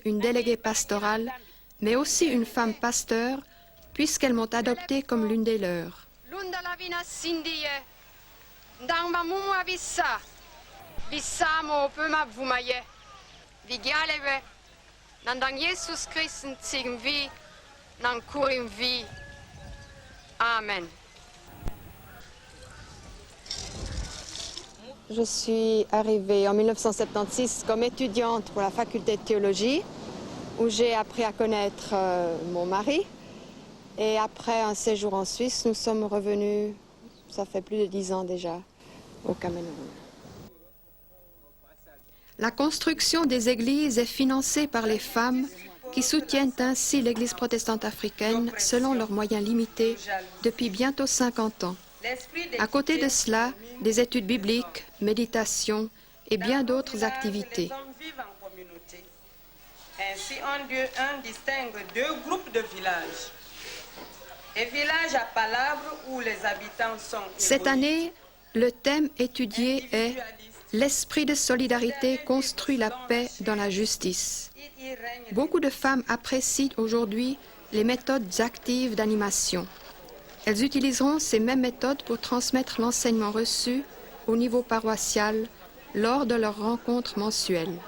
une déléguée pastorale, mais aussi une femme pasteur, puisqu'elles m'ont adoptée comme l'une des leurs. Amen. Je suis arrivée en 1976 comme étudiante pour la faculté de théologie, où j'ai appris à connaître mon mari. Et après un séjour en Suisse, nous sommes revenus, ça fait plus de 10 ans déjà, au Cameroun. La construction des églises est financée par les femmes qui soutiennent ainsi l'Église protestante africaine selon leurs moyens limités depuis bientôt 50 ans. À côté de cela, des études bibliques, méditation et bien d'autres activités. Ainsi, on distingue deux groupes de villages. Un village à Palabre où les habitants sont... Cette année, le thème étudié est « L'esprit de solidarité construit la paix dans la justice ». Beaucoup de femmes apprécient aujourd'hui les méthodes actives d'animation. Elles utiliseront ces mêmes méthodes pour transmettre l'enseignement reçu au niveau paroissial lors de leurs rencontres mensuelles.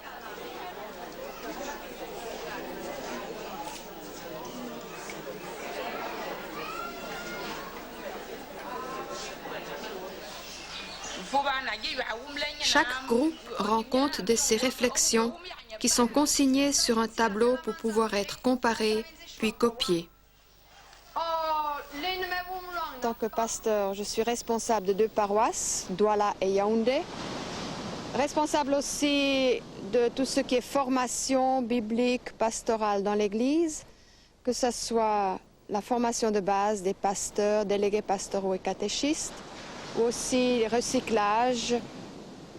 Chaque groupe rend compte de ses réflexions qui sont consignées sur un tableau pour pouvoir être comparées puis copiées. En tant que pasteur, je suis responsable de 2 paroisses, Douala et Yaoundé. Responsable aussi de tout ce qui est formation biblique, pastorale dans l'Église, que ce soit la formation de base des pasteurs, délégués pastoraux et catéchistes, ou aussi recyclage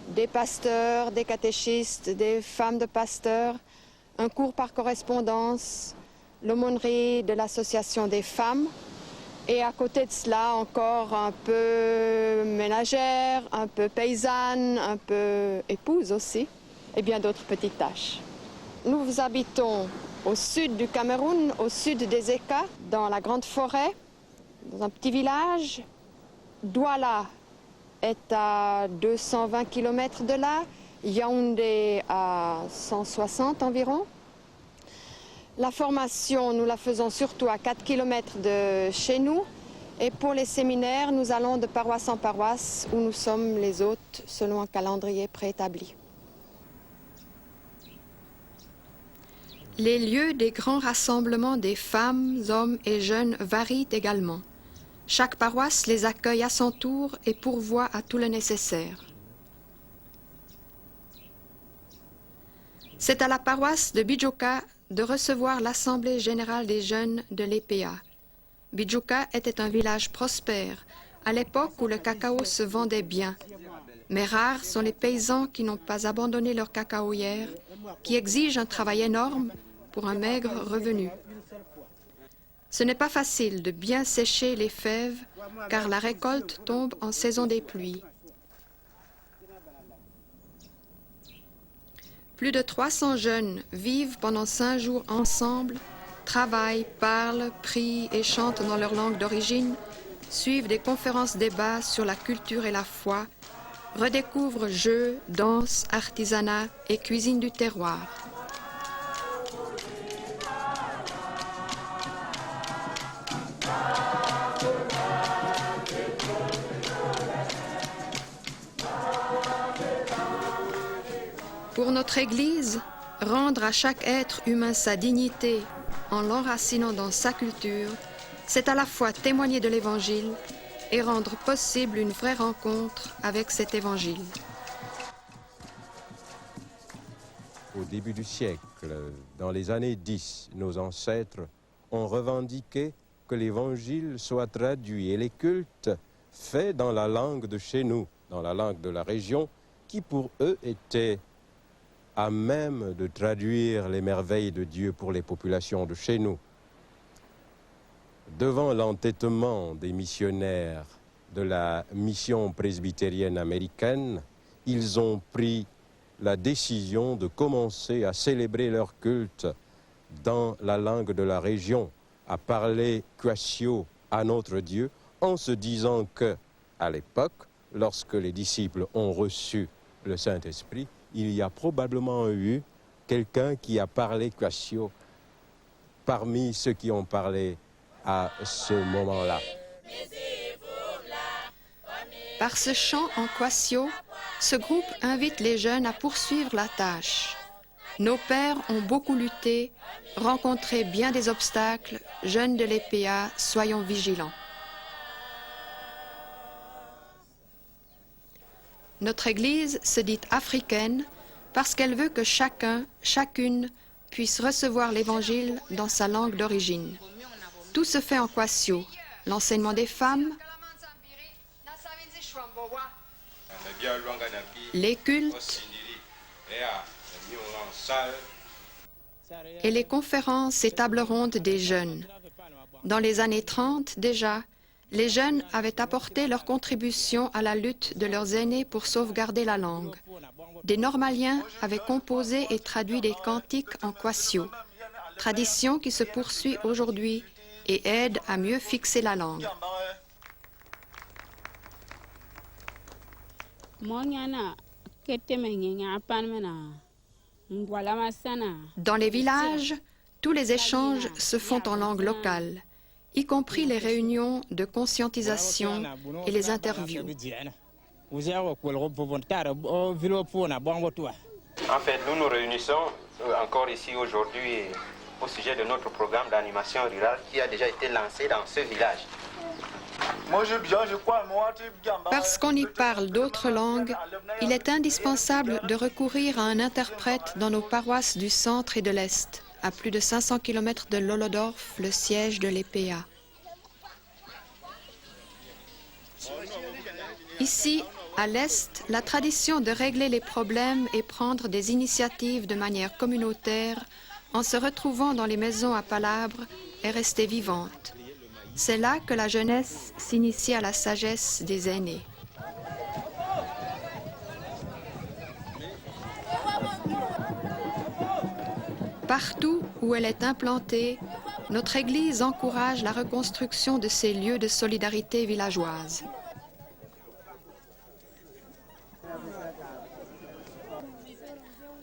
des pasteurs, des catéchistes, des femmes de pasteurs, un cours par correspondance, l'aumônerie de l'association des femmes, et à côté de cela encore un peu ménagère, un peu paysanne, un peu épouse aussi, et bien d'autres petites tâches. Nous habitons au sud du Cameroun, au sud des Eka, dans la grande forêt, dans un petit village. Douala est à 220 km de là, Yaoundé à 160 environ. La formation, nous la faisons surtout à 4 km de chez nous. Et pour les séminaires, nous allons de paroisse en paroisse où nous sommes les hôtes selon un calendrier préétabli. Les lieux des grands rassemblements des femmes, hommes et jeunes varient également. Chaque paroisse les accueille à son tour et pourvoit à tout le nécessaire. C'est à la paroisse de Bijoka de recevoir l'Assemblée générale des jeunes de l'EPA. Bijoka était un village prospère, à l'époque où le cacao se vendait bien. Mais rares sont les paysans qui n'ont pas abandonné leur cacaoyère, qui exigent un travail énorme pour un maigre revenu. Ce n'est pas facile de bien sécher les fèves, car la récolte tombe en saison des pluies. Plus de 300 jeunes vivent pendant 5 jours ensemble, travaillent, parlent, prient et chantent dans leur langue d'origine, suivent des conférences-débats sur la culture et la foi, redécouvrent jeux, danses, artisanat et cuisine du terroir. Pour notre Église, rendre à chaque être humain sa dignité en l'enracinant dans sa culture, c'est à la fois témoigner de l'Évangile et rendre possible une vraie rencontre avec cet Évangile. Au début du siècle, dans les années 10, nos ancêtres ont revendiqué que l'Évangile soit traduit et les cultes faits dans la langue de chez nous, dans la langue de la région, qui pour eux était à même de traduire les merveilles de Dieu pour les populations de chez nous. Devant l'entêtement des missionnaires de la mission presbytérienne américaine, ils ont pris la décision de commencer à célébrer leur culte dans la langue de la région, à parler Kwasio à notre Dieu, en se disant que, à l'époque, lorsque les disciples ont reçu le Saint-Esprit, il y a probablement eu quelqu'un qui a parlé Kwasio parmi ceux qui ont parlé à ce moment-là. Par ce chant en Kwasio, ce groupe invite les jeunes à poursuivre la tâche. Nos pères ont beaucoup lutté, rencontré bien des obstacles. Jeunes de l'EPA, soyons vigilants. Notre Église se dit africaine parce qu'elle veut que chacun, chacune puisse recevoir l'Évangile dans sa langue d'origine. Tout se fait en Kwasio, l'enseignement des femmes, les cultes et les conférences et tables rondes des jeunes. Dans les années 30 déjà, les jeunes avaient apporté leur contribution à la lutte de leurs aînés pour sauvegarder la langue. Des Normaliens avaient composé et traduit des cantiques en Kwasio, tradition qui se poursuit aujourd'hui et aide à mieux fixer la langue. Dans les villages, tous les échanges se font en langue locale, y compris les réunions de conscientisation et les interviews. En fait, nous nous réunissons encore ici aujourd'hui au sujet de notre programme d'animation rurale qui a déjà été lancé dans ce village. Parce qu'on y parle d'autres langues, il est indispensable de recourir à un interprète dans nos paroisses du centre et de l'Est, à plus de 500 km de Lolodorf, le siège de l'EPA. Ici, à l'Est, la tradition de régler les problèmes et prendre des initiatives de manière communautaire en se retrouvant dans les maisons à palabres est restée vivante. C'est là que la jeunesse s'initie à la sagesse des aînés. Partout où elle est implantée, notre Église encourage la reconstruction de ces lieux de solidarité villageoise.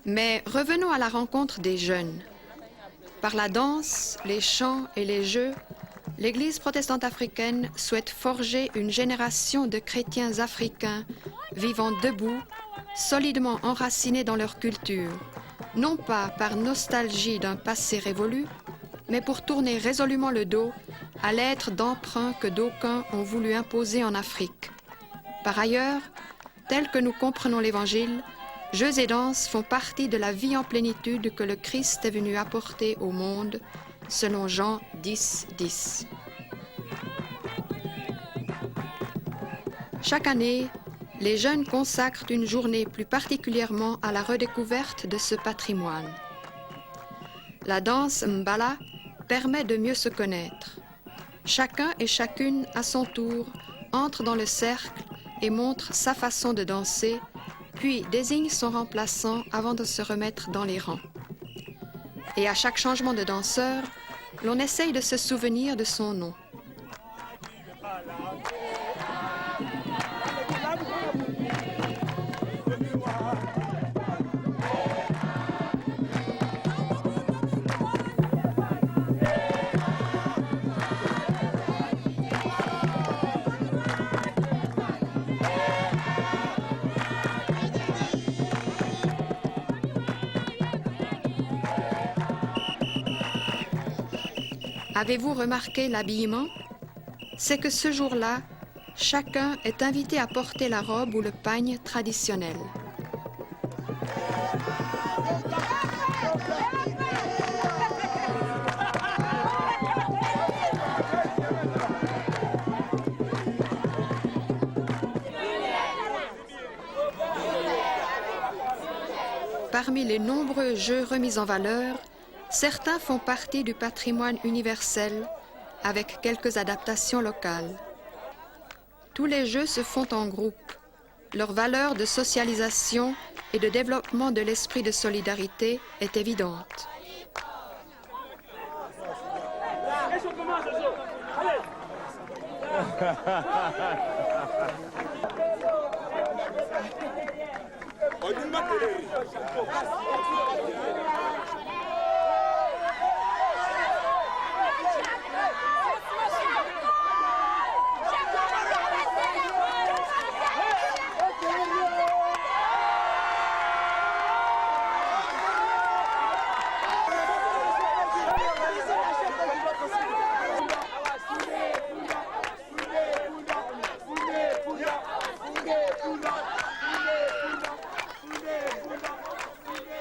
Mais revenons à la rencontre des jeunes. Par la danse, les chants et les jeux, l'Église protestante africaine souhaite forger une génération de chrétiens africains vivant debout, solidement enracinés dans leur culture, non pas par nostalgie d'un passé révolu, mais pour tourner résolument le dos à l'être d'emprunt que d'aucuns ont voulu imposer en Afrique. Par ailleurs, tel que nous comprenons l'Évangile, jeux et danses font partie de la vie en plénitude que le Christ est venu apporter au monde, selon Jean 10, 10. Chaque année, les jeunes consacrent une journée plus particulièrement à la redécouverte de ce patrimoine. La danse Mbala permet de mieux se connaître. Chacun et chacune, à son tour, entre dans le cercle et montre sa façon de danser, puis désigne son remplaçant avant de se remettre dans les rangs. Et à chaque changement de danseur, l'on essaye de se souvenir de son nom. Avez-vous remarqué l'habillement? C'est que ce jour-là, chacun est invité à porter la robe ou le pagne traditionnel. Parmi les nombreux jeux remis en valeur, certains font partie du patrimoine universel, avec quelques adaptations locales. Tous les jeux se font en groupe. leur valeur de socialisation et de développement de l'esprit de solidarité est évidente.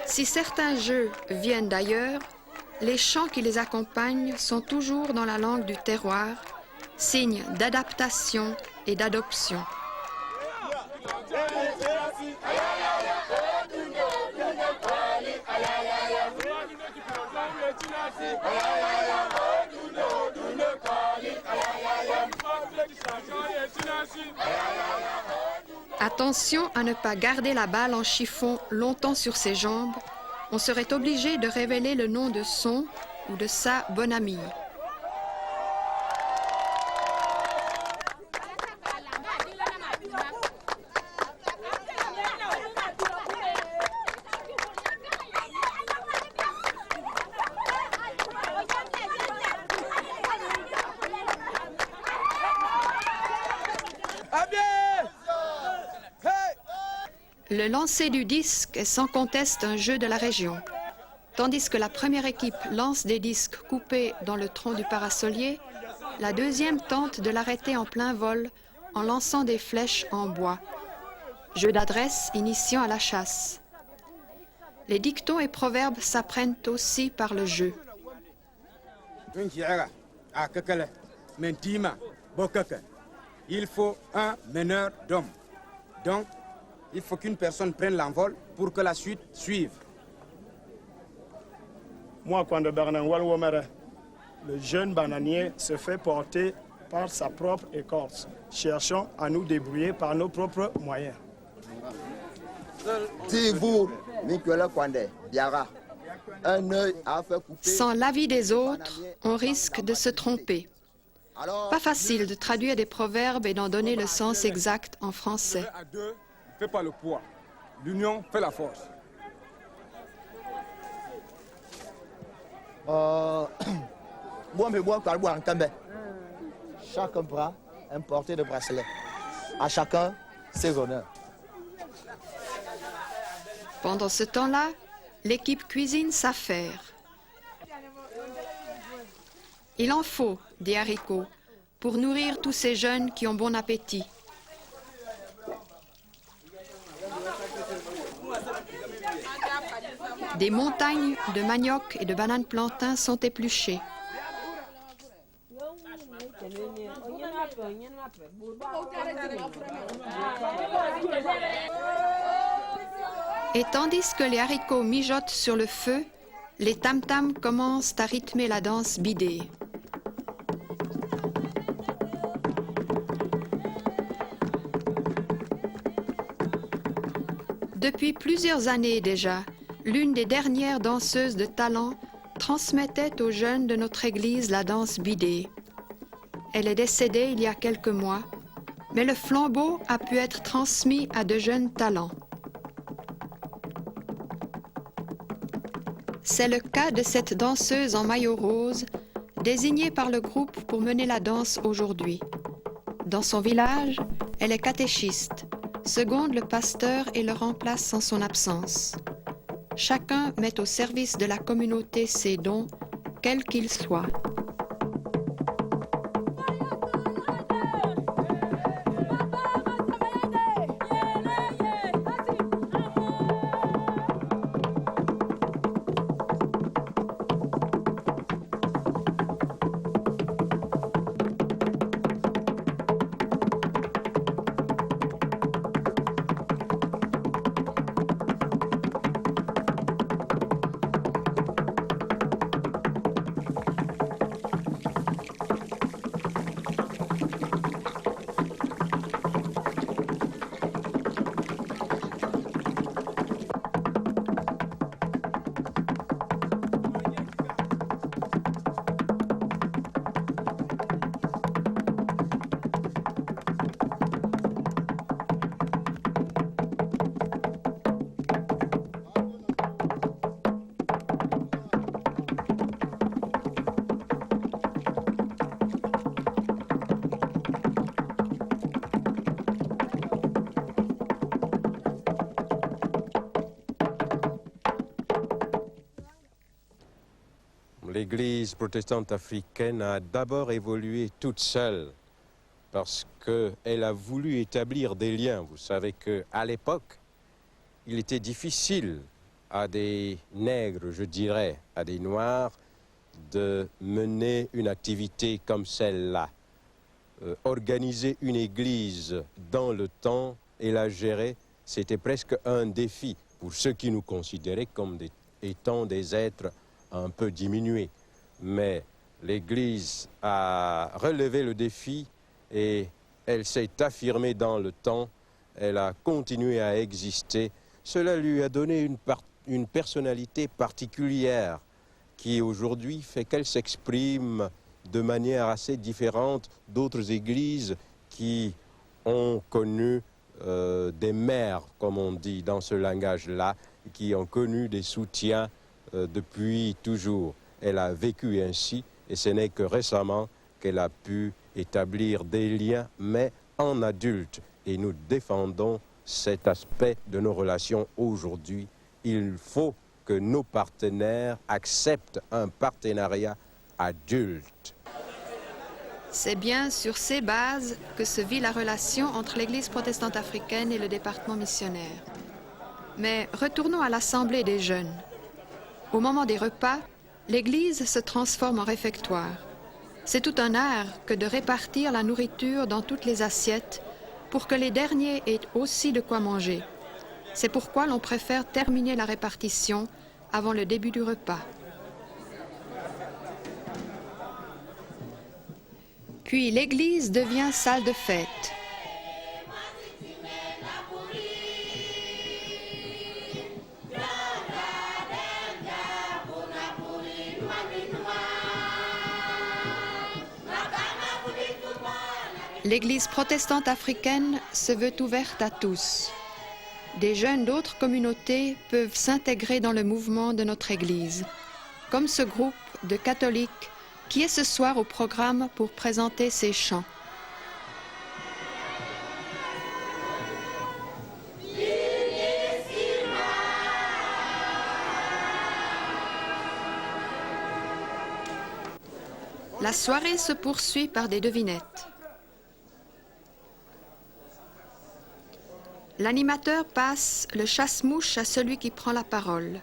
Si certains jeux viennent d'ailleurs, les chants qui les accompagnent sont toujours dans la langue du terroir, signe d'adaptation et d'adoption. Attention à ne pas garder la balle en chiffon longtemps sur ses jambes, on serait obligé de révéler le nom de son ou de sa bonne amie. Le lancer du disque est sans conteste un jeu de la région. Tandis que la première équipe lance des disques coupés dans le tronc du parasolier, la deuxième tente de l'arrêter en plein vol en lançant des flèches en bois. Jeu d'adresse initiant à la chasse. Les dictons et proverbes s'apprennent aussi par le jeu. Il faut un meneur d'hommes. Donc, il faut qu'une personne prenne l'envol pour que la suite suive. Moi, quand le jeune bananier se fait porter par sa propre écorce, cherchons à nous débrouiller par nos propres moyens. Sans l'avis des autres, on risque de se tromper. Pas facile de traduire des proverbes et d'en donner le sens exact en français. À deux, ne fait pas le poids. L'union fait la force. Chacun prend un porté de bracelet. À chacun ses honneurs. Pendant ce temps-là, l'équipe cuisine s'affaire. Il en faut des haricots pour nourrir tous ces jeunes qui ont bon appétit. Des montagnes de manioc et de bananes plantains sont épluchées. Et tandis que les haricots mijotent sur le feu, les tam-tams commencent à rythmer la danse bidée. Depuis plusieurs années déjà, l'une des dernières danseuses de talent transmettait aux jeunes de notre église la danse bidée. Elle est décédée il y a quelques mois, mais le flambeau a pu être transmis à de jeunes talents. C'est le cas de cette danseuse en maillot rose, désignée par le groupe pour mener la danse aujourd'hui. Dans son village, elle est catéchiste, seconde le pasteur et le remplace en son absence. Chacun met au service de la communauté ses dons, quels qu'ils soient. L'Église protestante africaine a d'abord évolué toute seule parce qu'elle a voulu établir des liens. Vous savez qu'à l'époque, il était difficile à des nègres, je dirais, à des noirs, de mener une activité comme celle-là. Organiser une église dans le temps et la gérer, c'était presque un défi pour ceux qui nous considéraient comme étant des êtres un peu diminués. Mais l'église a relevé le défi et elle s'est affirmée dans le temps, elle a continué à exister. Cela lui a donné une personnalité particulière qui aujourd'hui fait qu'elle s'exprime de manière assez différente d'autres églises qui ont connu des mères, comme on dit dans ce langage-là, qui ont connu des soutiens depuis toujours. Elle a vécu ainsi et ce n'est que récemment qu'elle a pu établir des liens, mais en adulte. Et nous défendons cet aspect de nos relations aujourd'hui. Il faut que nos partenaires acceptent un partenariat adulte. C'est bien sur ces bases que se vit la relation entre l'Église protestante africaine et le département missionnaire. Mais retournons à l'Assemblée des jeunes. Au moment des repas, l'Église se transforme en réfectoire. C'est tout un art que de répartir la nourriture dans toutes les assiettes pour que les derniers aient aussi de quoi manger. C'est pourquoi l'on préfère terminer la répartition avant le début du repas. Puis l'église devient salle de fête. L'église protestante africaine se veut ouverte à tous. Des jeunes d'autres communautés peuvent s'intégrer dans le mouvement de notre Église, comme ce groupe de catholiques qui est ce soir au programme pour présenter ses chants. La soirée se poursuit par des devinettes. L'animateur passe le chasse-mouche à celui qui prend la parole.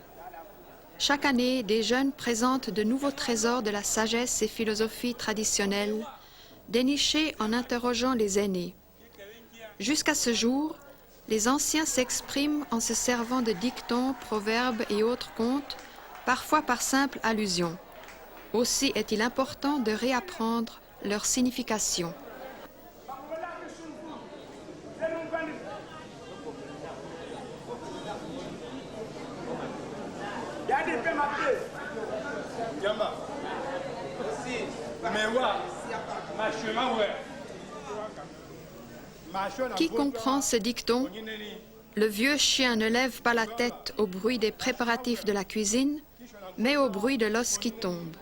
Chaque année, des jeunes présentent de nouveaux trésors de la sagesse et philosophie traditionnelle, dénichés en interrogeant les aînés. Jusqu'à ce jour, les anciens s'expriment en se servant de dictons, proverbes et autres contes, parfois par simple allusion. Aussi est-il important de réapprendre leur signification. Qui comprend ce dicton? Le vieux chien ne lève pas la tête au bruit des préparatifs de la cuisine, mais au bruit de l'os qui tombe.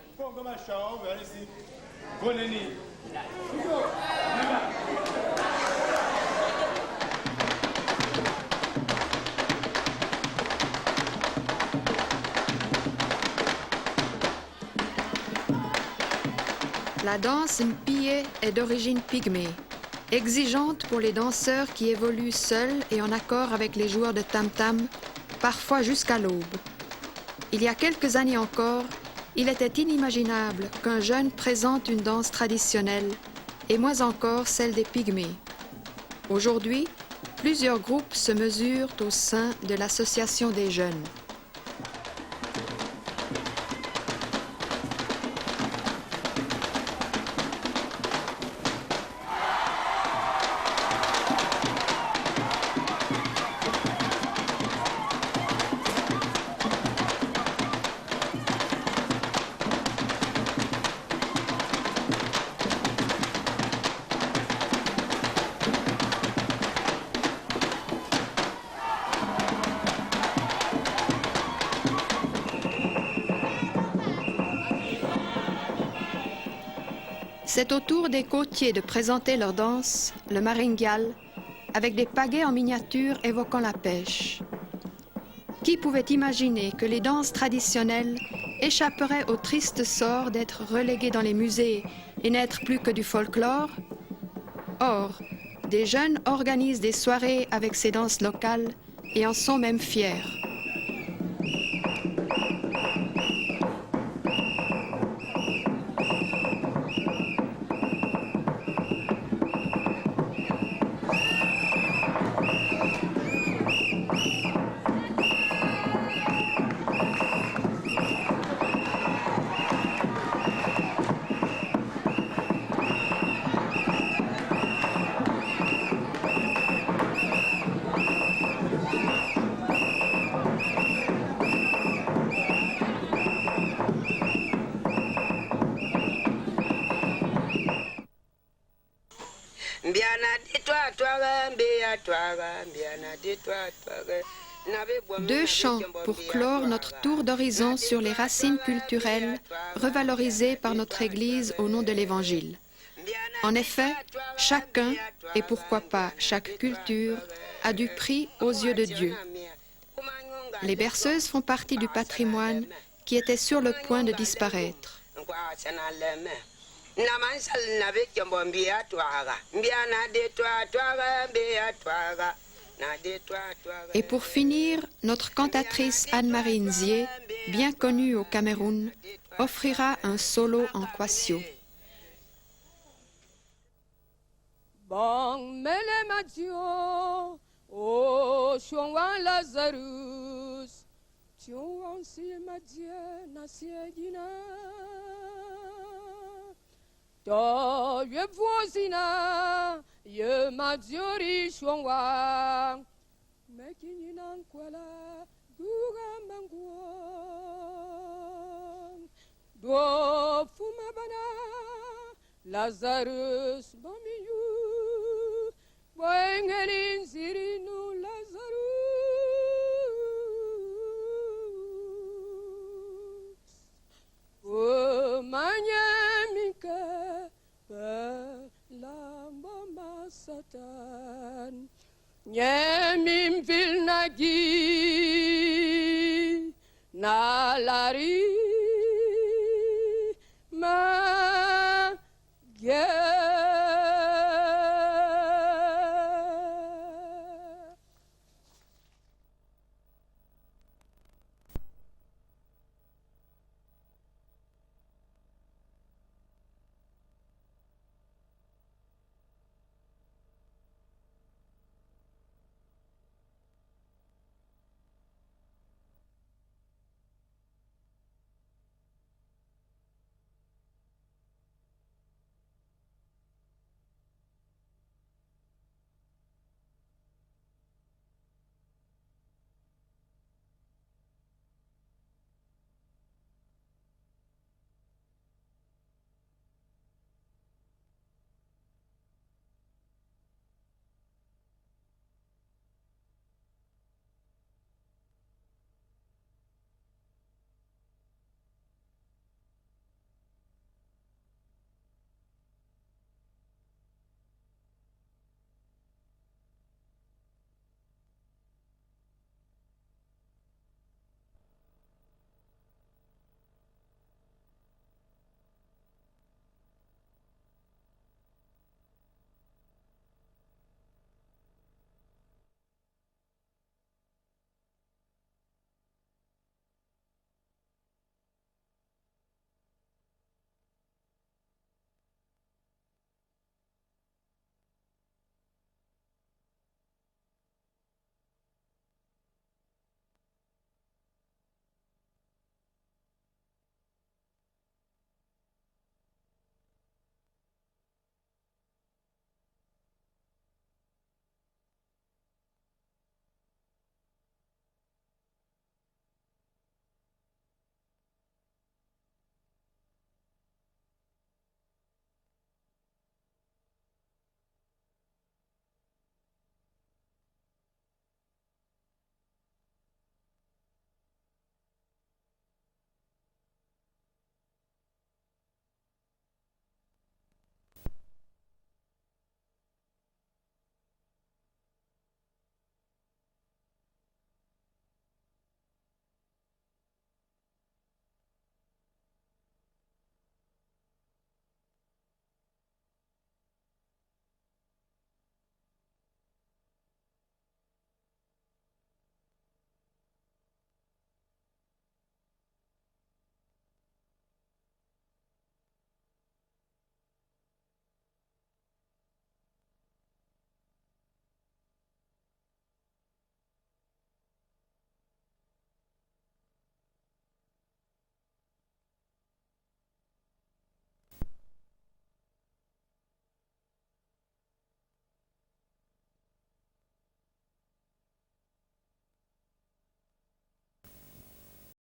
La danse mpiyé est d'origine pygmée, exigeante pour les danseurs qui évoluent seuls et en accord avec les joueurs de tam-tam, parfois jusqu'à l'aube. Il y a quelques années encore, il était inimaginable qu'un jeune présente une danse traditionnelle, et moins encore celle des pygmées. Aujourd'hui, plusieurs groupes se mesurent au sein de l'association des jeunes. C'est au tour des côtiers de présenter leur danse, le maringal, avec des pagaies en miniature évoquant la pêche. Qui pouvait imaginer que les danses traditionnelles échapperait au triste sort d'être relégué dans les musées et n'être plus que du folklore? Or, des jeunes organisent des soirées avec ces danses locales et en sont même fiers. Deux chants pour clore notre tour d'horizon sur les racines culturelles revalorisées par notre Église au nom de l'Évangile. En effet, chacun, et pourquoi pas chaque culture, a du prix aux yeux de Dieu. Les berceuses font partie du patrimoine qui était sur le point de disparaître. Et pour finir, notre cantatrice Anne-Marie Nzié, bien connue au Cameroun, offrira un solo en quasio. Bang mele madio, o shongwan Lazarus, chongwan si madie na siedina. To ye voisina, ye madiori shongwan, mekinina nkwala duga mangwan. Do fuma bana, Lazarus bamiyu. Wengelin sirinu Lazarus, o manyamika lamba masatan, nyemim vilnagi